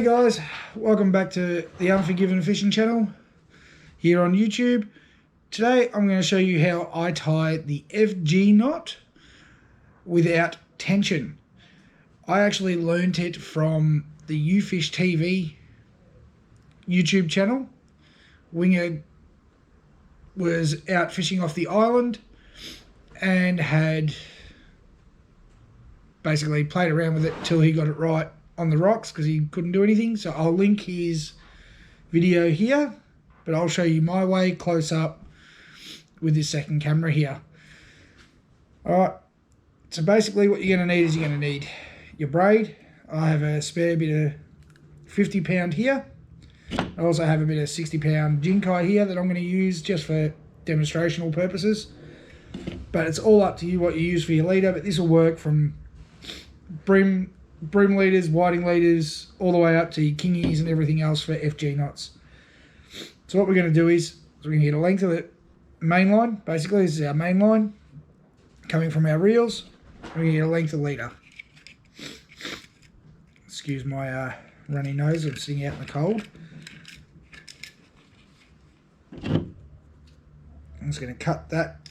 Hey guys, welcome back to the Unforgiven Fishing channel here on YouTube. Today I'm going to show you how I tie the FG knot without tension. I actually learnt it from the Ufish TV YouTube channel. Winger was out fishing off the island and had basically played around with it till he got it right on the rocks because he couldn't do anything. So I'll link his video here, but I'll show you my way close up with this second camera here. Alright, so basically what you're going to need is you're going to need your braid. I have a spare bit of 50 pound here. I also have a bit of 60 pound jinkai here that I'm going to use just for demonstrational purposes. But it's all up to you what you use for your leader, but this will work from brim leaders, whiting leaders, all the way up to your kingies and everything else for FG knots. So what we're going to do is we're going to get a length of the main line. Basically, this is our main line coming from our reels. We're going to get a length of leader. Excuse my runny nose, I'm sitting out in the cold. I'm just going to cut that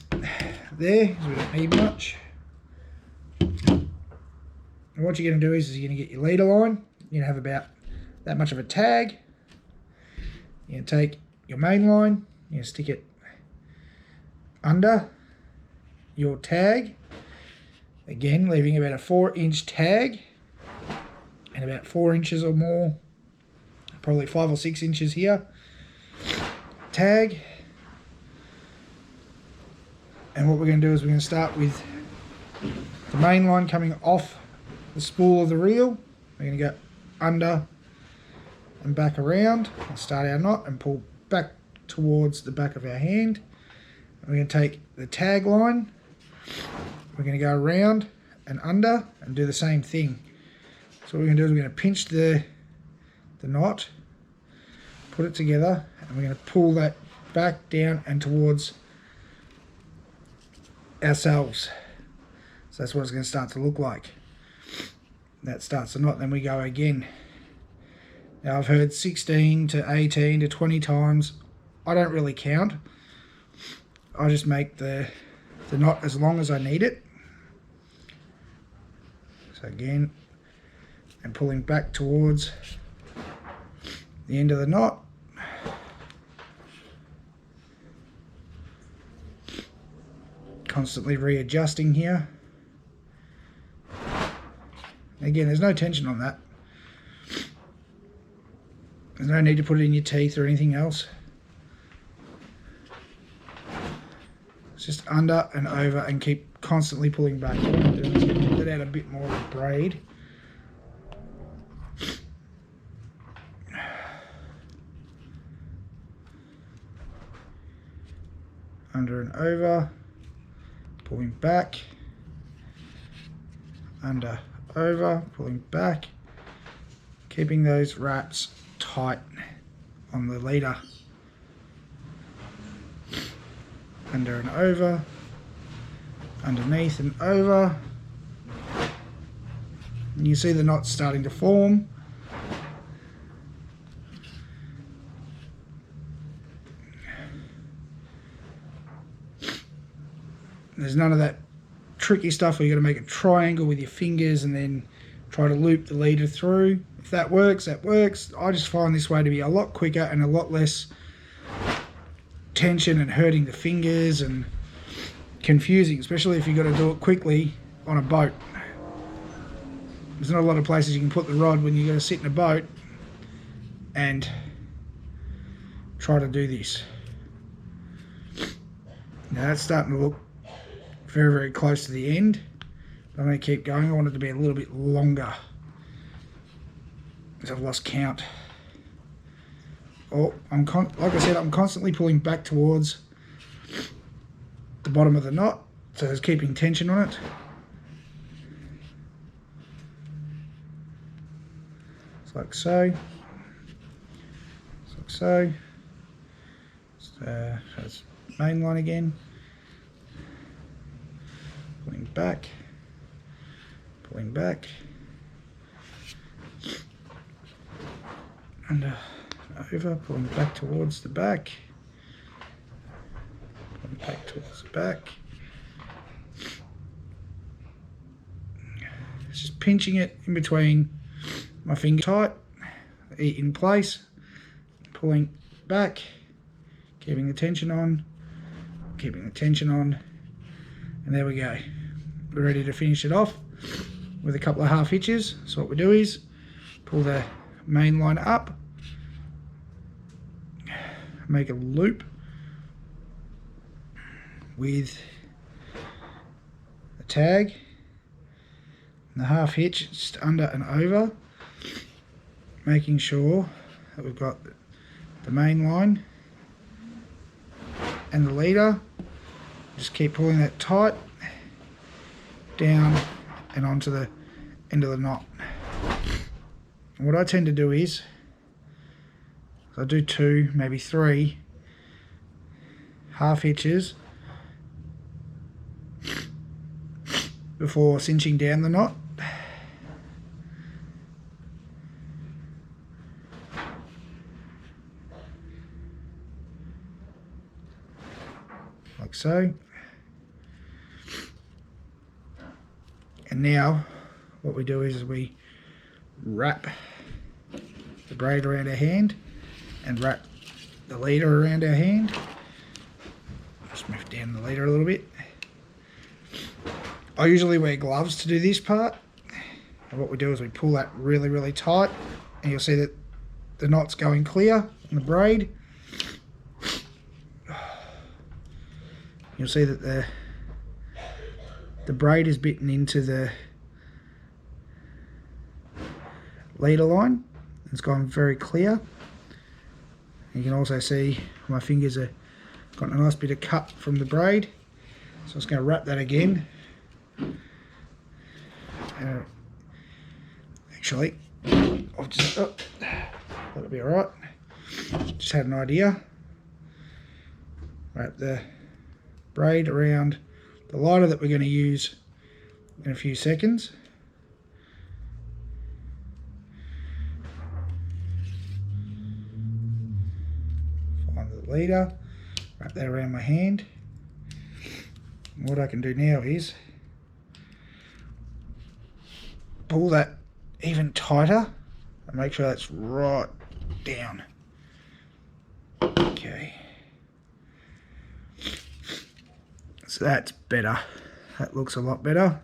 there because we don't need much. And what you're going to do is you're going to get your leader line. You're going to have about that much of a tag. You're going to take your main line, you're going to stick it under your tag. Again, leaving about a 4-inch tag and about 4 inches or more, probably 5 or 6 inches here. Tag. And what we're going to do is we're going to start with the main line coming off the spool of the reel. We're going to go under and back around and start our knot and pull back towards the back of our hand. We're going to take the tag line. We're going to go around and under and do the same thing. So what we're going to do is we're going to pinch the knot, put it together, and we're going to pull that back down and towards ourselves. So that's what it's going to start to look like. That starts the knot, then we go again. Now I've heard 16 to 18 to 20 times. I don't really count. I just make the knot as long as I need it. So again, and pulling back towards the end of the knot. Constantly readjusting here. Again, there's no tension on that. There's no need to put it in your teeth or anything else. It's just under and over and keep constantly pulling back. What I'm doing is going to let out a bit more of the braid. Under and over, pulling back, under, over, pulling back, keeping those wraps tight on the leader. Under and over, underneath and over. And you see the knots starting to form. There's none of that tricky stuff where you've got to make a triangle with your fingers and then try to loop the leader through. If that works, that works. I just find this way to be a lot quicker and a lot less tension and hurting the fingers and confusing, especially if you've got to do it quickly on a boat. There's not a lot of places you can put the rod when you've got to sit in a boat and try to do this. Now that's starting to look very, very close to the end. But I'm going to keep going. I want it to be a little bit longer because I've lost count. Oh, like I said, I'm constantly pulling back towards the bottom of the knot, so it's keeping tension on it. It's like so. It's like so. So it's main line again. Pulling back, pulling back, under, over, pulling back towards the back, pulling back towards the back. Just pinching it in between my finger tight, in place, pulling back, keeping the tension on, and there we go. We're ready to finish it off with a couple of half hitches. So what we do is pull the main line up, make a loop with a tag, and the half hitch just under and over, making sure that we've got the main line and the leader. Just keep pulling that tight down and onto the end of the knot. And what I tend to do is I do 2, maybe 3 half hitches before cinching down the knot. Like so. And now what we do is we wrap the braid around our hand and wrap the leader around our hand. Just move down the leader a little bit. I usually wear gloves to do this part. And what we do is we pull that really, really tight, and you'll see that the knot's going clear on the braid. You'll see that the braid is bitten into the leader line. It's gone very clear. You can also see my fingers are got a nice bit of cut from the braid. So I'm just going to wrap that again. Actually, I've just that'll be alright. Just had an idea. Wrap the braid around the lighter that we're going to use in a few seconds. Find the leader, wrap that around my hand. And what I can do now is pull that even tighter and make sure that's right down. Okay. So that's better. That looks a lot better.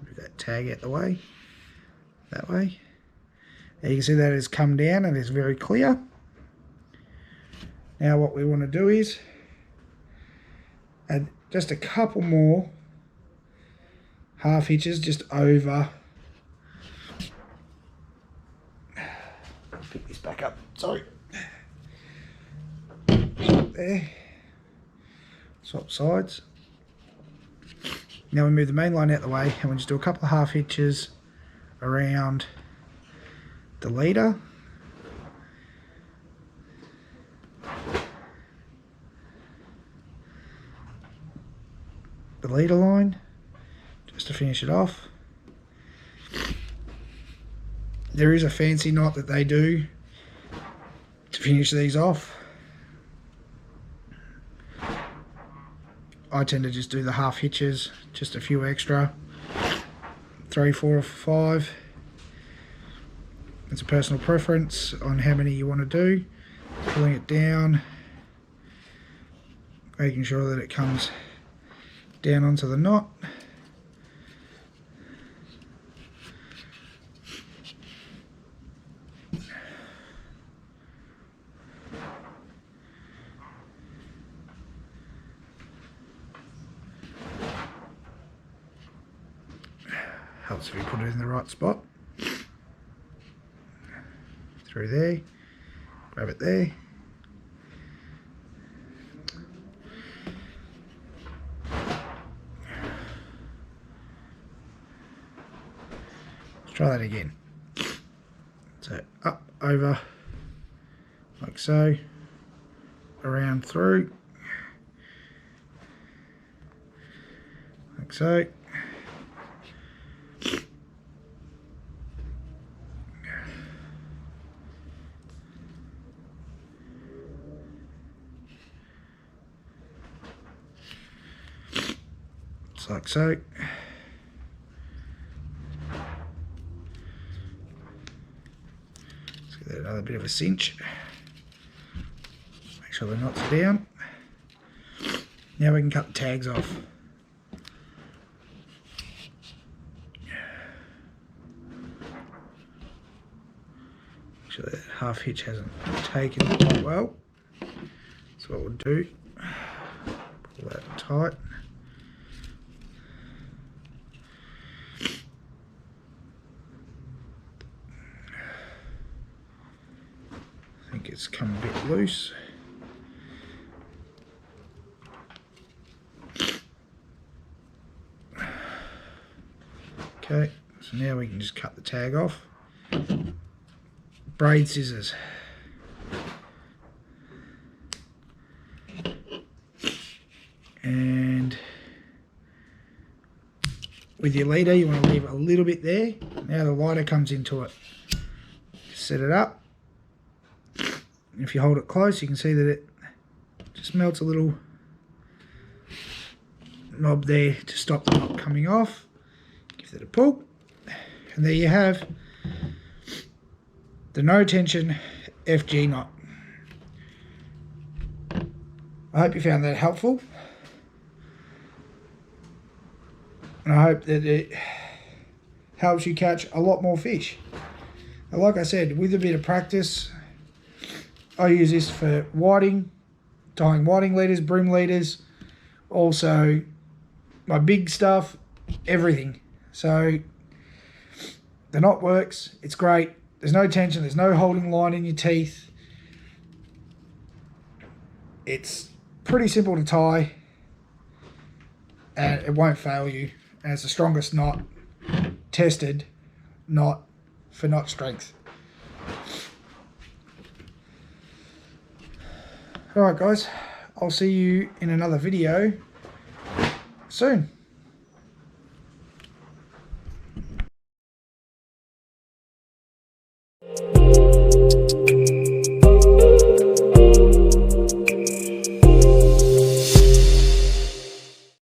Move that tag out the way. That way. Now you can see that has come down and is very clear. Now what we want to do is add just a couple more half hitches just over. Pick this back up. Sorry. There. Swap sides. Now we move the main line out the way and we just do a couple of half hitches around the leader. The leader line, just to finish it off. There is a fancy knot that they do to finish these off. I tend to just do the half hitches, just a few extra, 3, 4 or 5. It's a personal preference on how many you want to do. Pulling it down, making sure that it comes down onto the knot. Helps if you put it in the right spot. Through there, grab it there. Let's try that again. So up, over, like so, around through, like so. just like so. Let's give that another bit of a cinch. Make sure the knots are down. Now we can cut the tags off. Make sure that half hitch hasn't taken quite well. That's what we'll do. Pull that tight. I think it's come a bit loose. Okay, so now we can just cut the tag off. Braid scissors. And with your leader, you want to leave a little bit there. Now the lighter comes into it. Just set it up. If you hold it close, you can see that it just melts a little knob there to stop the knot coming off. Give that a pull. And there you have the no tension FG knot. I hope you found that helpful. And I hope that it helps you catch a lot more fish. Now, like I said, with a bit of practice, I use this for whiting, tying whiting leaders, bream leaders, also my big stuff, everything. So the knot works, it's great. There's no tension, there's no holding line in your teeth. It's pretty simple to tie and it won't fail you. And it's the strongest knot tested knot for knot strength. Alright guys, I'll see you in another video soon.